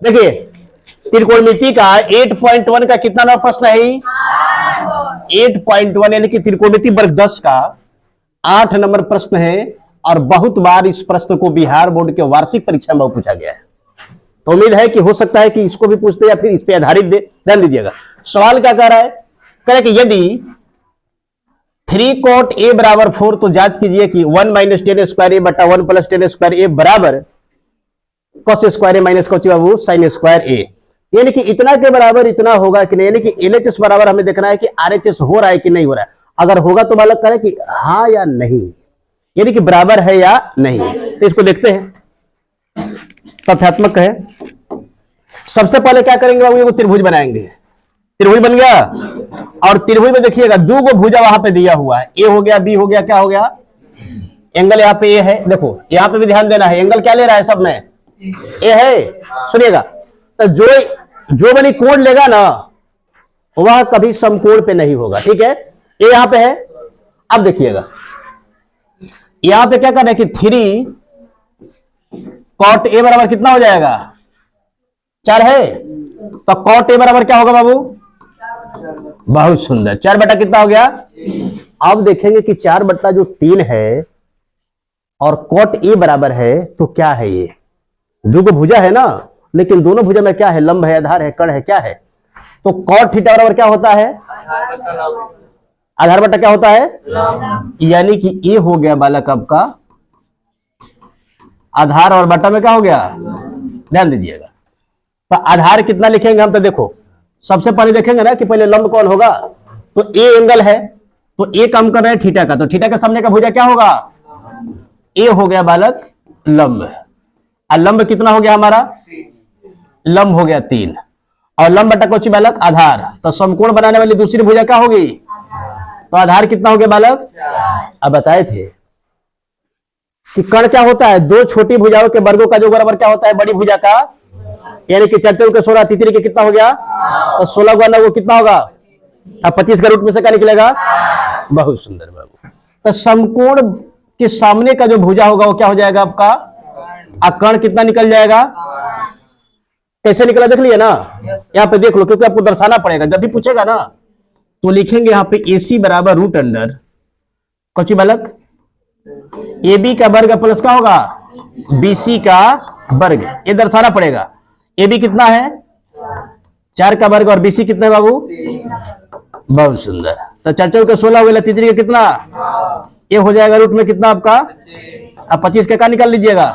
देखिए त्रिकोणमिति का 8.1 का कितना नंबर प्रश्न है? 8.1 यानी कि त्रिकोणमिति वर्ग 10 का 8 नंबर प्रश्न है और बहुत बार इस प्रश्न को बिहार बोर्ड के वार्षिक परीक्षा में पूछा गया है। तो उम्मीद है कि हो सकता है कि इसको भी पूछते या फिर इस पे आधारित ध्यान दीजिएगा। सवाल क्या कह रहा है? कह रहा है कि यदि 3 cot a बराबर 4 तो जांच कीजिए कि 1 माइनस 10 स्क्वायर ए बटा 1 प्लस 10 स्क्वायर ए बराबर cos स्क्वायर ए माइनस कौची बाबू साइन स्क्वायर ए, यानी कि इतना के बराबर इतना होगा कि नहीं, यानी कि LHS बराबर हमें देखना है कि RHS हो रहा है कि नहीं हो रहा है। अगर होगा तो बालक करे कि हाँ या नहीं, यानी कि बराबर है या नहीं। तो इसको देखते हैं, तथ्यात्मक है। सबसे पहले क्या करेंगे बाबू, ये त्रिभुज बनाएंगे। त्रिभुज बन गया और त्रिभुज में देखिएगा दो गो भुजा वहां पे दिया हुआ है, ए हो गया बी हो गया, क्या हो गया एंगल यहाँ पे ए है। देखो यहाँ पे भी ध्यान देना है, एंगल क्या ले रहा है सब में ए है। सुनिएगा तो जो बनी कोण लेगा ना वह कभी समकोण पे नहीं होगा, ठीक है। ए यहां पे है। अब देखिएगा यहां पे क्या करना है कि 3 cot a बराबर कितना हो जाएगा 4 है, तो cot a बराबर क्या होगा बाबू, बहुत सुंदर 4 बटा कितना हो गया। अब देखेंगे कि 4 बटा जो 3 है और cot a बराबर है तो क्या है, ये दो भुजा है ना, लेकिन दोनों भुजा में क्या है, लंब है, आधार है, कर्ण है, क्या है। तो cot थीटा बराबर क्या होता है, आधार बटा क्या होता है, यानी कि ये हो गया बालक आपका आधार और बटा में क्या हो गया, ध्यान दीजिएगा। तो आधार कितना लिखेंगे हम, तो देखो सबसे पहले देखेंगे ना कि पहले लंब कौन होगा, तो ए एंगल है, तो ए काम कर रहे हैं थीटा का, तो थीटा के सामने का भुजा क्या होगा, ए हो गया बालक लंब, और लंब कितना हो गया हमारा, लंब हो गया 3 और लंब बटा कोची बालक आधार, तो समकोण बनाने वाली दूसरी भुजा क्या होगी, तो आधार कितना हो गया बालक। अब बताए थे कि कर्ण क्या होता है, दो छोटी भुजाओं के वर्गों का जो बराबर क्या होता है बड़ी भुजा का, यानी कि 4 के 16 तितरी के कितना हो गया, तो 16 गुना वो कितना होगा, अब 25 का रूट में से क्या निकलेगा, बहुत सुंदर बाबू। तो समकोण के सामने का जो भुजा होगा वो क्या हो जाएगा आपका, कर्ण कितना निकल जाएगा, कैसे निकला देख लिया ना, यहाँ पे देख लो क्योंकि आपको दर्शाना पड़ेगा, जब भी पूछेगा ना तो लिखेंगे यहाँ पे AC बराबर रूट अंडर कौची बालक AB का वर्ग प्लस क्या होगा BC का वर्ग, ये दर्शाना पड़ेगा। AB कितना है 4 का वर्ग और BC कितना है बाबू, बहुत सुंदर। तो 4 के 16 हो गया, तीसरी का कितना, ये हो जाएगा रूट में कितना आपका, अब 25 का निकाल लीजिएगा,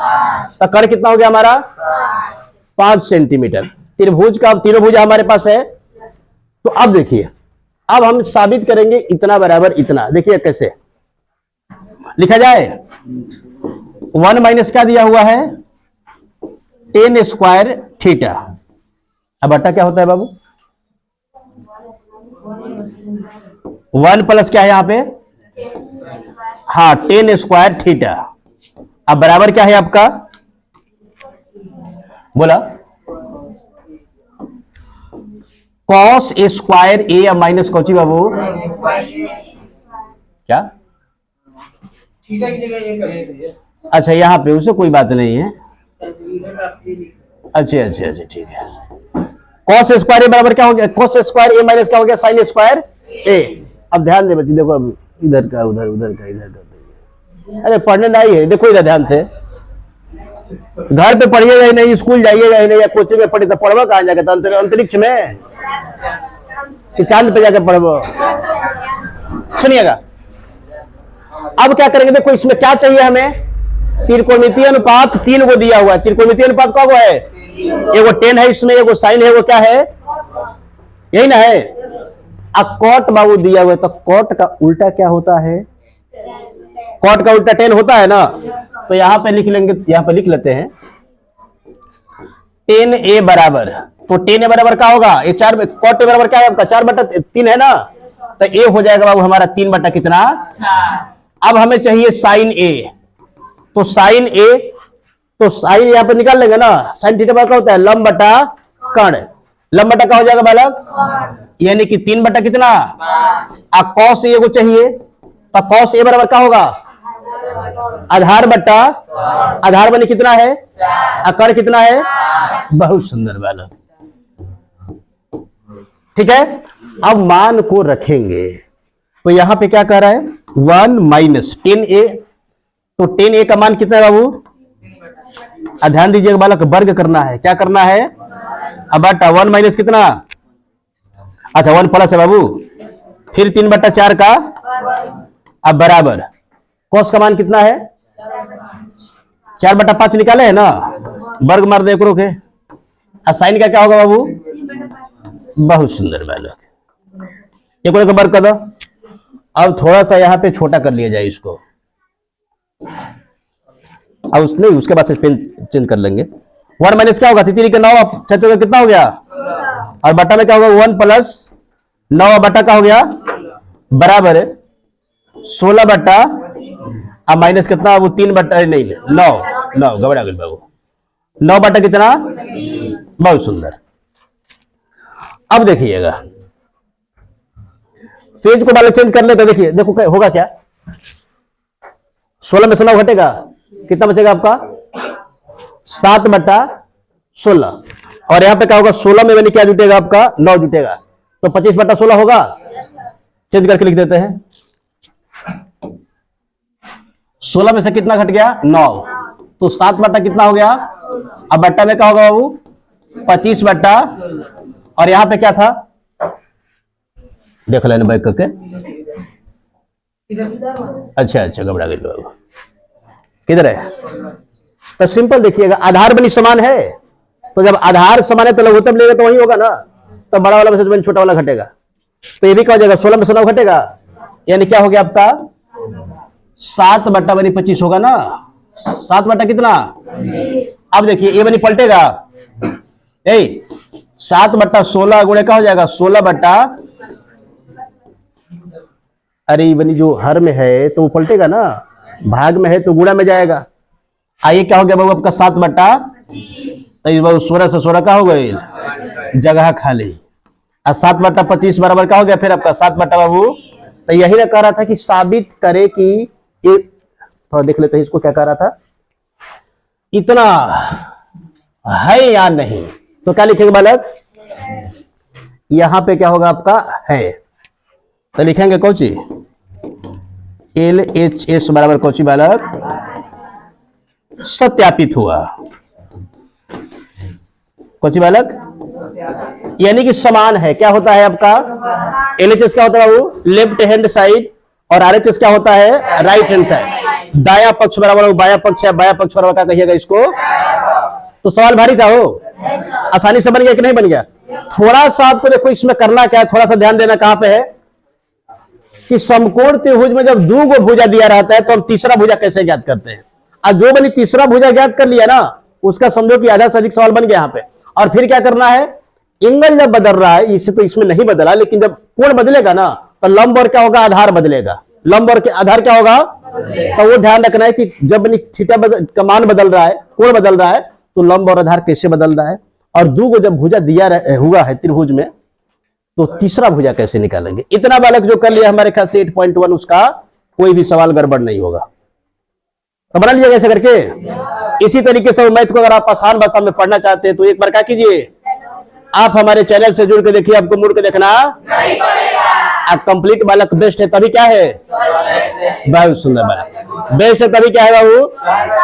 तो कर्ण कितना हो गया हमारा 5 सेंटीमीटर। त्रिभुज का तीनों भुजा हमारे पास है। तो अब देखिए अब हम साबित करेंगे इतना बराबर इतना, देखिए कैसे लिखा जाए, 1 माइनस क्या दिया हुआ है 10 स्क्वायर थीटा, अब बटा क्या होता है बाबू, 1 प्लस क्या है यहां पे, हाँ 10 स्क्वायर थीटा, अब बराबर क्या है आपका, बोला कॉस स्क्वायर ए या माइनस कौची बाबू, क्या अच्छा यहाँ पे उसे कोई बात नहीं है, अच्छा अच्छा अच्छा ठीक है। कॉस स्क्वायर ए बराबर क्या हो गया, कॉस स्क्वायर ए माइनस क्या हो गया साइन स्क्वायर ए। अब ध्यान दे बच्चे, देखो अब इधर का उधर, उधर का इधर का, अरे पढ़ने नहीं है, देखो इधर ध्यान से, घर पे पढ़िएगा ही नहीं, स्कूल जाइएगा ही नहीं, या कोचिंग में पढ़े तो पढ़वा कहाँ जाके, तो अंतरिक्ष में कि चांद पे जाकर पढ़ो। सुनिएगा अब क्या करेंगे, देखो इसमें क्या चाहिए हमें, त्रिकोणमितीय अनुपात 3 को दिया हुआ है। त्रिकोणमितीय अनुपात क्या हुआ है, एगो 10 है इसमें, एगो साइन है, वो क्या है यही ना है। अब कॉट बाबू दिया हुआ है, तो कॉट का उल्टा क्या होता है, कॉट का उल्टा 10 होता है ना, तो यहां पे लिख लेंगे, यहां पे लिख लेते हैं 10a बराबर, तो 10a बराबर क्या होगा, ये 4 cot a बराबर क्या है आपका 4 बटा 3 है ना, तो a हो जाएगा बाबू हमारा 3 बटा कितना 4। अब हमें चाहिए साइन a, तो साइन a, तो साइन यहां पे निकाल लेंगे ना, साइन थीटा क्या होता है लंब बटा कर्ण, लंब बटा क्या हो जाएगा बालक, यानी कि 3 बटा कितना, अब cos a को चाहिए, तो cos a बराबर क्या होगा आधार बट्टा आधार बने कितना है, आकार कितना है, बहुत सुंदर बालक। ठीक है, अब मान को रखेंगे तो यहां पे क्या कह रहा है, 1 माइनस 10a, तो 10a का मान कितना है बाबू, ध्यान दीजिएगा बालक, वर्ग करना है, क्या करना है, अब बटा 1 माइनस कितना, अच्छा 1 प्लस है बाबू, फिर 3/4 का, अब बराबर कॉस का मान कितना है, 4/5 निकाले है ना, वर्ग मार दे करो के, साइन का क्या होगा बाबू, बहुत सुंदर बालक, एक का वर्ग कर दो। अब थोड़ा सा यहां पे छोटा कर लिया जाए इसको, अब उसने उसके बाद से पेन चेंज कर लेंगे। 1 माइनस क्या होगा, 3 के 9, छत्तीस कितना हो गया, और बटा में क्या होगा, 1 प्लस 9 बटा का हो गया, बराबर है 16 बटा, अब माइनस कितना, वो 3 बटा नहीं 9 घबरा गए बाबू, 9 बटा कितना, बहुत सुंदर। अब देखिएगा पेज को बालक चेंज कर ले तो देखिए, देखो होगा क्या, 16 में से 9 घटेगा, कितना बचेगा आपका, 7/16, और यहां पे क्या होगा, 16 में मैंने क्या जुटेगा आपका, 9 जुटेगा, तो 25/16 होगा, चेंज करके लिख देते हैं। 16 में से कितना घट गया, 9, तो 7 बटा कितना हो गया, अब बट्टा में क्या होगा बाबू, 25 बट्टा, और यहां पे क्या था, देख लेने बैक करके, अच्छा घबरा गए बाबू, किधर है, तो सिंपल देखिएगा, आधार बनी समान है, तो जब आधार समान है तो लघुत्तम लेगा तो वही होगा ना, तो बड़ा वाला में से छोटा वाला घटेगा, तो ये भी क्या हो जाएगा, 16 में से 9 घटेगा, यानी क्या हो गया आपका 7 बट्टा बनी 25 होगा ना, 7 बट्टा कितना, अब देखिए ये बनी पलटेगा, 7/16 गुणे क्या हो जाएगा, 16 बट्टा, अरे ये बनी जो हर में है तो वो पलटेगा ना, भाग में है तो गुणा में जाएगा, आइए क्या हो गया बाबू आपका 7 बट्टा, तो इस बाबू 16 से 16 का हो गई, जगह खाली, और 7/25 बराबर क्या हो गया फिर आपका 7 बट्टा बाबू, तो यही ना कह रहा था कि साबित करे कि ये, थोड़ा देख लेते हैं इसको, क्या कह रहा था, इतना है या नहीं, तो क्या लिखेंगे बालक, यहां पे क्या होगा आपका है, तो लिखेंगे कौची, LHS बराबर कौची बालक, सत्यापित हुआ, कौची बालक, यानी कि समान है, क्या होता है आपका, LHS क्या होता है बाबू, लेफ्ट हैंड साइड, और RHS क्या होता है, राइट हैंड साइड, दाया पक्ष बराबर बाया पक्ष है, बाया पक्ष बराबर क्या कहिएगा इसको, तो सवाल भारी था हो, आसानी से बन गया कि नहीं बन गया, थोड़ा सा आपको देखो इसमें करना क्या है, थोड़ा सा ध्यान देना कहां पे है, कि समकोण त्रिभुज में जब 2 गो भुजा दिया रहता है तो हम तीसरा भुजा कैसे ज्ञात करते हैं, और जो बनी तीसरा भुजा ज्ञात कर लिया ना, उसका समझो कि आधा से अधिक सवाल बन गया यहाँ पे, और फिर क्या करना है, एंगल जब बदल रहा है, इससे तो इसमें नहीं बदला, लेकिन जब कोण बदलेगा ना, तो लंब और क्या होगा, आधार बदलेगा, लंब और आधार क्या होगा, तो वो ध्यान रखना है कि जब थीटा का मान बदल रहा है, कोण बदल रहा है, तो लंब और आधार कैसे बदल रहा है, और 2 को जब भुजा दिया हुआ है त्रिभुज में, तो तीसरा भुजा कैसे निकालेंगे, इतना बालक जो कर लिया हमारे ख्याल से 8.1, उसका कोई भी सवाल गड़बड़ नहीं होगा, तो बना लीजिएगा ऐसे करके। इसी तरीके से मैथ को अगर आप आसान भाषा में पढ़ना चाहते हैं तो एक बार क्या कीजिए, आप हमारे चैनल से जुड़ के देखिए, आपको मुड़ के देखना नहीं पड़ेगा, आप कंप्लीट बालक बेस्ट है तभी क्या है, बहुत सुंदर बालक बेस्ट है तभी क्या है बाबू,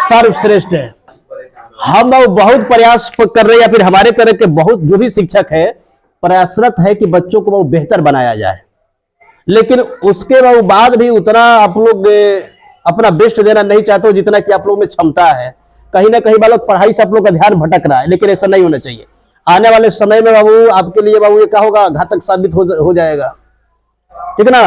सर्वश्रेष्ठ है। हम बहुत प्रयास कर रहे हैं, या फिर हमारे तरह के बहुत जो भी शिक्षक है प्रयासरत है कि बच्चों को बहुत बेहतर बनाया जाए, लेकिन उसके बाद भी उतना आप लोग अपना बेस्ट देना नहीं चाहते हो जितना कि आप लोग में क्षमता है। कहीं ना कहीं बालक पढ़ाई से आप लोग का ध्यान भटक रहा है, लेकिन ऐसा नहीं होना चाहिए। आने वाले समय में बाबू आपके लिए बाबू ये क्या होगा, घातक साबित हो जाएगा, ठीक ना।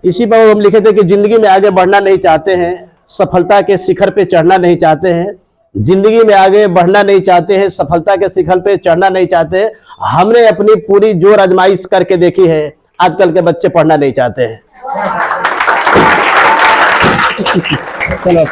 इसी पर हम लिखे थे कि जिंदगी में आगे बढ़ना नहीं चाहते हैं, सफलता के शिखर पे चढ़ना नहीं चाहते हैं, जिंदगी में आगे बढ़ना नहीं चाहते हैं, सफलता के शिखर पे चढ़ना नहीं चाहते। हमने अपनी पूरी जोर आजमाइश करके देखी है, आजकल के बच्चे पढ़ना नहीं चाहते हैं। चलो